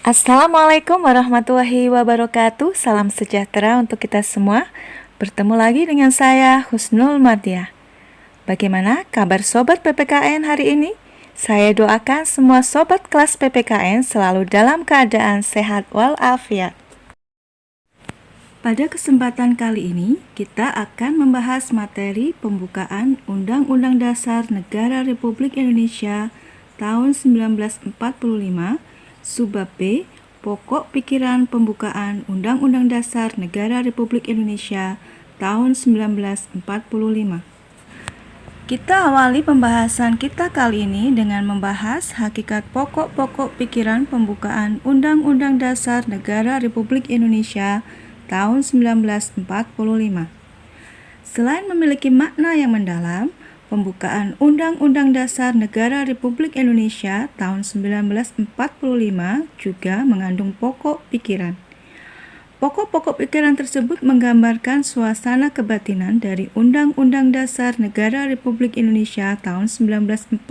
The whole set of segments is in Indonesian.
Assalamualaikum warahmatullahi wabarakatuh. Salam sejahtera untuk kita semua. Bertemu lagi dengan saya, Husnul Mardiah. Bagaimana kabar Sobat PPKN hari ini? Saya doakan semua Sobat kelas PPKN selalu dalam keadaan sehat walafiat. Pada kesempatan kali ini, kita akan membahas materi pembukaan Undang-Undang Dasar Negara Republik Indonesia tahun 1945, Subbab B, Pokok Pikiran Pembukaan Undang-Undang Dasar Negara Republik Indonesia tahun 1945. Kita awali pembahasan kita kali ini dengan membahas hakikat pokok-pokok pikiran pembukaan Undang-Undang Dasar Negara Republik Indonesia tahun 1945. Selain memiliki makna yang mendalam, pembukaan Undang-Undang Dasar Negara Republik Indonesia tahun 1945 juga mengandung pokok pikiran. Pokok-pokok pikiran tersebut menggambarkan suasana kebatinan dari Undang-Undang Dasar Negara Republik Indonesia tahun 1945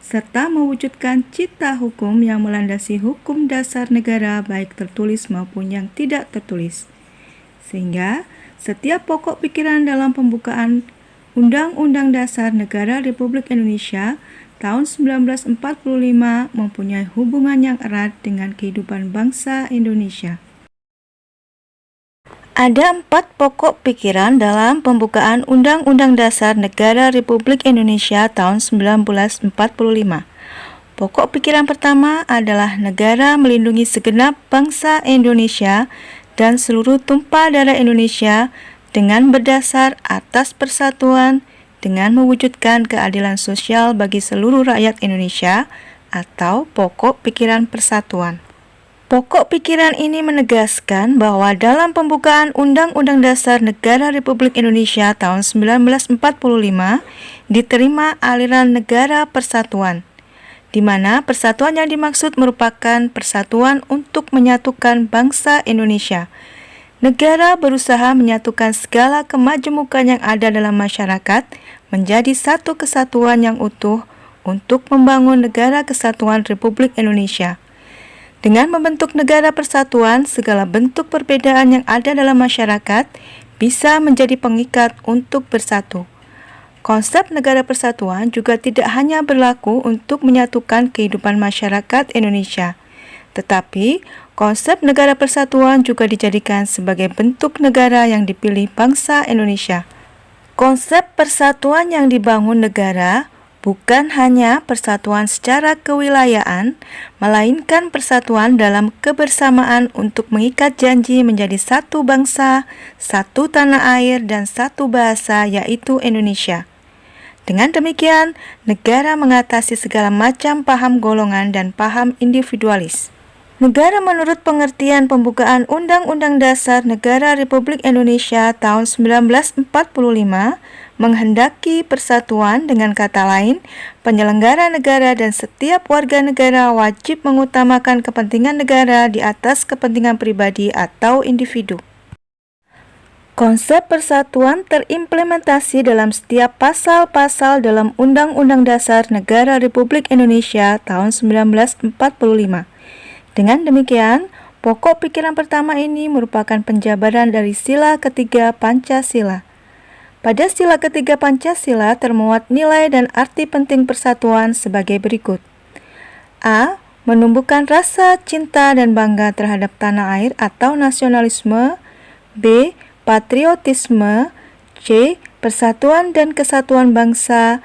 serta mewujudkan cita hukum yang melandasi hukum dasar negara baik tertulis maupun yang tidak tertulis. Sehingga setiap pokok pikiran dalam pembukaan Undang-Undang Dasar Negara Republik Indonesia tahun 1945 mempunyai hubungan yang erat dengan kehidupan bangsa Indonesia. Ada 4 pokok pikiran dalam pembukaan Undang-Undang Dasar Negara Republik Indonesia tahun 1945. Pokok pikiran pertama adalah negara melindungi segenap bangsa Indonesia dan seluruh tumpah darah Indonesia dengan berdasar atas persatuan dengan mewujudkan keadilan sosial bagi seluruh rakyat Indonesia atau pokok pikiran persatuan. Pokok pikiran ini menegaskan bahwa dalam pembukaan Undang-Undang Dasar Negara Republik Indonesia tahun 1945 diterima aliran negara persatuan, di mana persatuan yang dimaksud merupakan persatuan untuk menyatukan bangsa Indonesia. Negara berusaha menyatukan segala kemajemukan yang ada dalam masyarakat menjadi satu kesatuan yang utuh untuk membangun negara kesatuan Republik Indonesia. Dengan membentuk negara persatuan, segala bentuk perbedaan yang ada dalam masyarakat bisa menjadi pengikat untuk bersatu. Konsep negara persatuan juga tidak hanya berlaku untuk menyatukan kehidupan masyarakat Indonesia, tetapi konsep negara persatuan juga dijadikan sebagai bentuk negara yang dipilih bangsa Indonesia. Konsep persatuan yang dibangun negara bukan hanya persatuan secara kewilayahan, melainkan persatuan dalam kebersamaan untuk mengikat janji menjadi satu bangsa, satu tanah air, dan satu bahasa, yaitu Indonesia. Dengan demikian, negara mengatasi segala macam paham golongan dan paham individualis. Negara menurut pengertian pembukaan Undang-Undang Dasar Negara Republik Indonesia tahun 1945 menghendaki persatuan, dengan kata lain, penyelenggara negara dan setiap warga negara wajib mengutamakan kepentingan negara di atas kepentingan pribadi atau individu. Konsep persatuan terimplementasi dalam setiap pasal-pasal dalam Undang-Undang Dasar Negara Republik Indonesia tahun 1945. Dengan demikian, pokok pikiran pertama ini merupakan penjabaran dari sila ketiga Pancasila. Pada sila ketiga Pancasila termuat nilai dan arti penting persatuan sebagai berikut. A. Menumbuhkan rasa cinta dan bangga terhadap tanah air atau nasionalisme. B. Patriotisme. C. Persatuan dan kesatuan bangsa.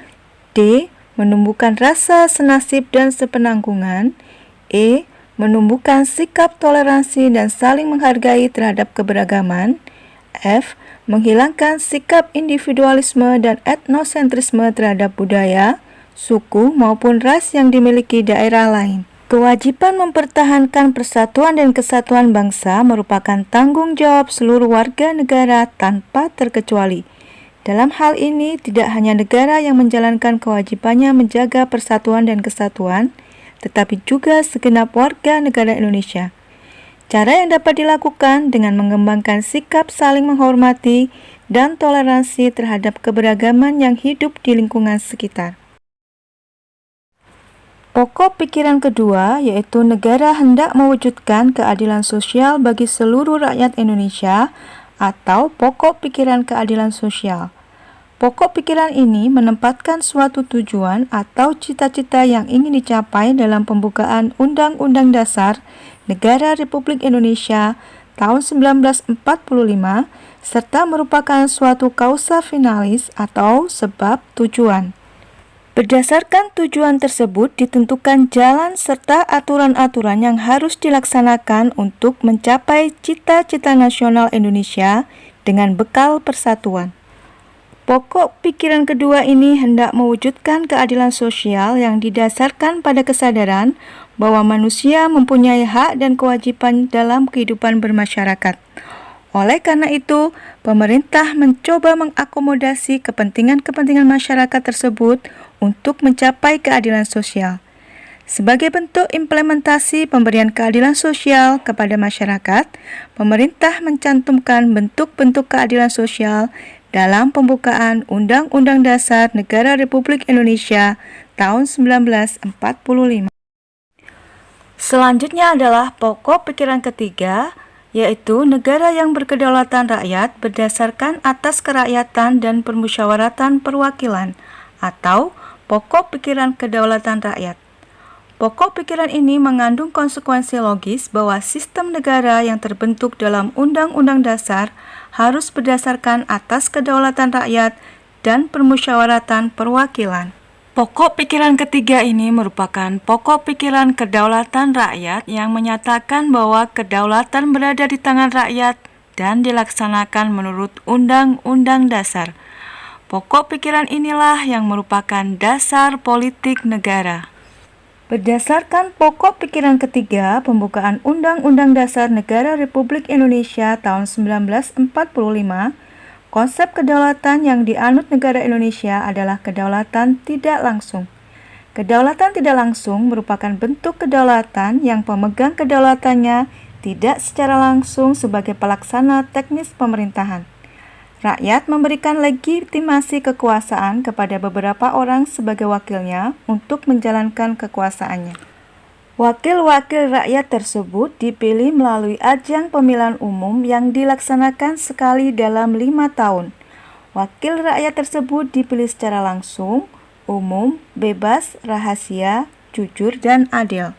D. Menumbuhkan rasa senasib dan sepenanggungan. E. Menumbuhkan sikap toleransi dan saling menghargai terhadap keberagaman. F. Menghilangkan sikap individualisme dan etnosentrisme terhadap budaya, suku maupun ras yang dimiliki daerah lain. Kewajiban mempertahankan persatuan dan kesatuan bangsa merupakan tanggung jawab seluruh warga negara tanpa terkecuali. Dalam hal ini, tidak hanya negara yang menjalankan kewajibannya menjaga persatuan dan kesatuan, tetapi juga segenap warga negara Indonesia. Cara yang dapat dilakukan dengan mengembangkan sikap saling menghormati dan toleransi terhadap keberagaman yang hidup di lingkungan sekitar. Pokok pikiran kedua yaitu negara hendak mewujudkan keadilan sosial bagi seluruh rakyat Indonesia atau pokok pikiran keadilan sosial. Pokok pikiran ini menempatkan suatu tujuan atau cita-cita yang ingin dicapai dalam pembukaan Undang-Undang Dasar Negara Republik Indonesia tahun 1945 serta merupakan suatu causa finalis atau sebab tujuan. Berdasarkan tujuan tersebut ditentukan jalan serta aturan-aturan yang harus dilaksanakan untuk mencapai cita-cita nasional Indonesia dengan bekal persatuan. Pokok pikiran kedua ini hendak mewujudkan keadilan sosial yang didasarkan pada kesadaran bahwa manusia mempunyai hak dan kewajiban dalam kehidupan bermasyarakat. Oleh karena itu, pemerintah mencoba mengakomodasi kepentingan-kepentingan masyarakat tersebut untuk mencapai keadilan sosial. Sebagai bentuk implementasi pemberian keadilan sosial kepada masyarakat, pemerintah mencantumkan bentuk-bentuk keadilan sosial dalam pembukaan Undang-Undang Dasar Negara Republik Indonesia tahun 1945. Selanjutnya adalah pokok pikiran ketiga, yaitu negara yang berkedaulatan rakyat berdasarkan atas kerakyatan dan permusyawaratan perwakilan, atau pokok pikiran kedaulatan rakyat. Pokok pikiran ini mengandung konsekuensi logis bahwa sistem negara yang terbentuk dalam Undang-Undang Dasar harus berdasarkan atas kedaulatan rakyat dan permusyawaratan perwakilan. Pokok pikiran ketiga ini merupakan pokok pikiran kedaulatan rakyat yang menyatakan bahwa kedaulatan berada di tangan rakyat dan dilaksanakan menurut Undang-Undang Dasar. Pokok pikiran inilah yang merupakan dasar politik negara. Berdasarkan pokok pikiran ketiga, pembukaan Undang-Undang Dasar Negara Republik Indonesia tahun 1945, konsep kedaulatan yang dianut negara Indonesia adalah kedaulatan tidak langsung. Kedaulatan tidak langsung merupakan bentuk kedaulatan yang pemegang kedaulatannya tidak secara langsung sebagai pelaksana teknis pemerintahan. Rakyat memberikan legitimasi kekuasaan kepada beberapa orang sebagai wakilnya untuk menjalankan kekuasaannya. Wakil-wakil rakyat tersebut dipilih melalui ajang pemilihan umum yang dilaksanakan sekali dalam 5 tahun. Wakil rakyat tersebut dipilih secara langsung, umum, bebas, rahasia, jujur, dan adil.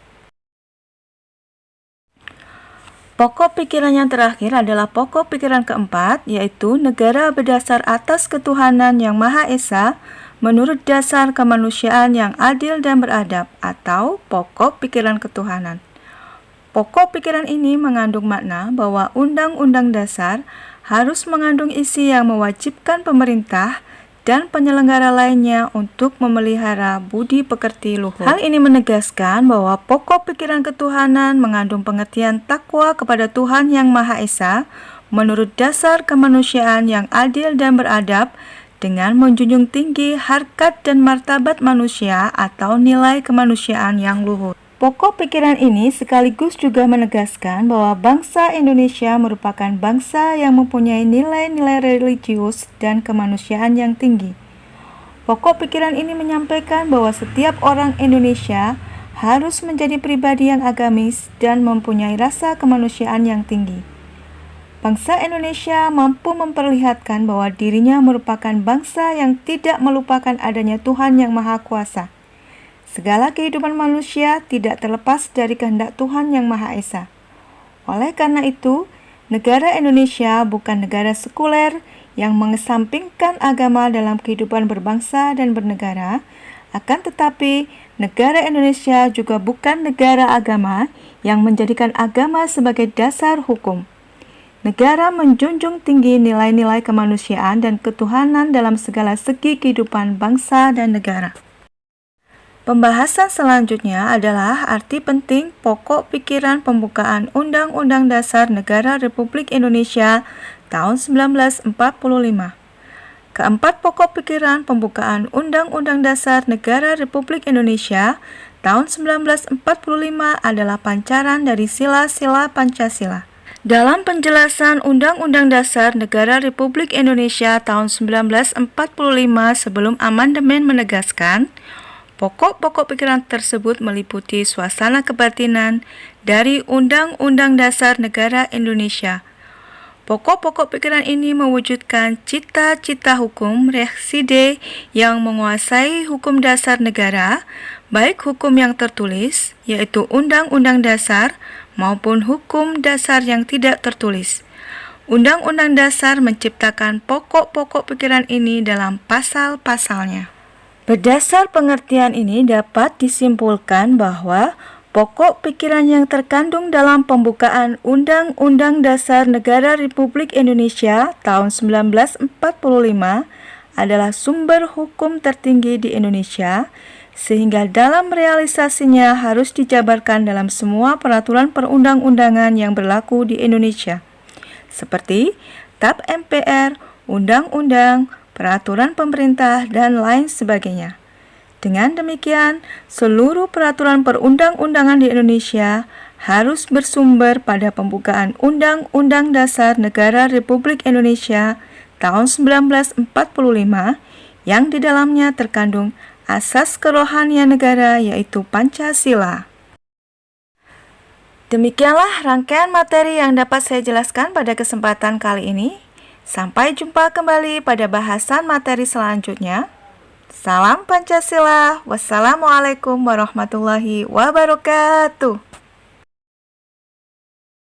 Pokok pikiran yang terakhir adalah pokok pikiran keempat, yaitu negara berdasar atas ketuhanan yang Maha Esa menurut dasar kemanusiaan yang adil dan beradab, atau pokok pikiran ketuhanan. Pokok pikiran ini mengandung makna bahwa Undang-Undang Dasar harus mengandung isi yang mewajibkan pemerintah dan penyelenggara lainnya untuk memelihara budi pekerti luhur. Hal ini menegaskan bahwa pokok pikiran ketuhanan mengandung pengertian takwa kepada Tuhan Yang Maha Esa menurut dasar kemanusiaan yang adil dan beradab dengan menjunjung tinggi harkat dan martabat manusia atau nilai kemanusiaan yang luhur. Pokok pikiran ini sekaligus juga menegaskan bahwa bangsa Indonesia merupakan bangsa yang mempunyai nilai-nilai religius dan kemanusiaan yang tinggi. Pokok pikiran ini menyampaikan bahwa setiap orang Indonesia harus menjadi pribadi yang agamis dan mempunyai rasa kemanusiaan yang tinggi. Bangsa Indonesia mampu memperlihatkan bahwa dirinya merupakan bangsa yang tidak melupakan adanya Tuhan Yang Maha Kuasa. Segala kehidupan manusia tidak terlepas dari kehendak Tuhan Yang Maha Esa. Oleh karena itu, negara Indonesia bukan negara sekuler yang mengesampingkan agama dalam kehidupan berbangsa dan bernegara, akan tetapi negara Indonesia juga bukan negara agama yang menjadikan agama sebagai dasar hukum. Negara menjunjung tinggi nilai-nilai kemanusiaan dan ketuhanan dalam segala segi kehidupan bangsa dan negara. Pembahasan selanjutnya adalah arti penting pokok pikiran pembukaan Undang-Undang Dasar Negara Republik Indonesia tahun 1945. Keempat pokok pikiran pembukaan Undang-Undang Dasar Negara Republik Indonesia tahun 1945 adalah pancaran dari sila-sila Pancasila. Dalam penjelasan Undang-Undang Dasar Negara Republik Indonesia tahun 1945 sebelum amandemen menegaskan, Pokok-pokok pikiran tersebut meliputi suasana kebatinan dari Undang-Undang Dasar Negara Indonesia. Pokok-pokok pikiran ini mewujudkan cita-cita hukum reside yang menguasai hukum dasar negara, baik hukum yang tertulis, yaitu Undang-Undang Dasar, maupun hukum dasar yang tidak tertulis. Undang-Undang Dasar menciptakan pokok-pokok pikiran ini dalam pasal-pasalnya. Berdasar pengertian ini dapat disimpulkan bahwa pokok pikiran yang terkandung dalam pembukaan Undang-Undang Dasar Negara Republik Indonesia tahun 1945 adalah sumber hukum tertinggi di Indonesia, sehingga dalam realisasinya harus dijabarkan dalam semua peraturan perundang-undangan yang berlaku di Indonesia, seperti TAP MPR, undang-undang, peraturan pemerintah, dan lain sebagainya. Dengan demikian, seluruh peraturan perundang-undangan di Indonesia harus bersumber pada pembukaan Undang-Undang Dasar Negara Republik Indonesia tahun 1945 yang di dalamnya terkandung asas kerohanian negara, yaitu Pancasila. Demikianlah rangkaian materi yang dapat saya jelaskan pada kesempatan kali ini. Sampai jumpa kembali pada bahasan materi selanjutnya. Salam Pancasila. Wassalamualaikum warahmatullahi wabarakatuh.